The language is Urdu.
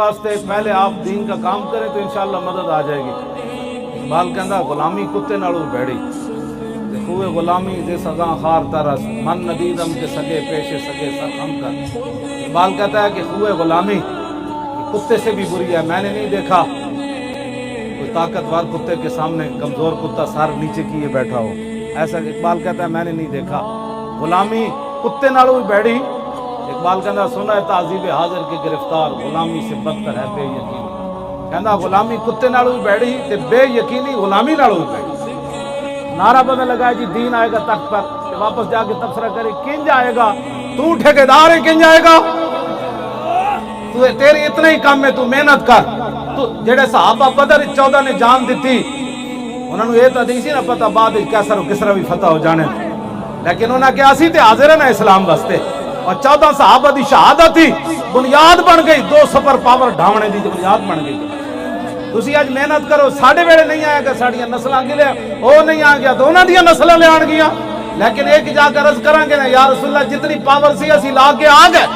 واسطے پہلے آپ دین کا کام کریں تو انشاءاللہ مدد آ جائے گی۔ اقبال کہندا غلامی کتے نالوں بیڑی تے خوے غلامی دے سزا خار ترس من ندیدم کے سگے پیشے سگے سر ہم کر۔ اقبال کہتا ہے کہ خوے غلامی کتے سے بھی بری ہے۔ میں نے نہیں دیکھا کوئی طاقتور کتے کے سامنے کمزور کتا سر نیچے کیے بیٹھا ہو، ایسا اقبال کہتا ہے میں نے نہیں دیکھا۔ غلامی کتے نالوں بیڑی، اقبال کہندا سنا ہے تعذیب حاضر کے گرفتار غلامی سے بدتر ہے بے یقینی۔ کہندا غلامی کتے نالوں بھی بیڑی تے بے یقینی غلامی نالوں بھی بیڑی۔ نعرہ بدل لگا جی دین آئے گا تخت پر، کہ واپس جا کے تبصرہ کرے کنج آئے گا، تو ٹھیکیدار ہے کنج آئے گا، تیری اتنا ہی کام ہے تو محنت کر۔ تو جڑے صحابہ بدر 14 نے جان دیتی انہوں نے یہ تو نہیں سی نہ پتا بعد کیسر و کسرا بھی فتح ہو جانے، لیکن انہوں نے کہا اسی تے حاضر ہیں نا اسلام واسطے، اور 14 صحابہ دی شہادت تھی بنیاد بن گئی، 2 سپر پاور ڈھاونے دی بنیاد بن گئی۔ تسی آج محنت کرو، ساڑھے ویڑے نہیں آئے گا ساڑھیاں نسلاں کے لئے وہ نہیں آ گیا تو انہاں دیاں نسلیں لے آن گیا، لیکن ایک جا کر عرض کریں گے نا یا رسول اللہ جتنی پاور سی اسی لا کے آ گئے۔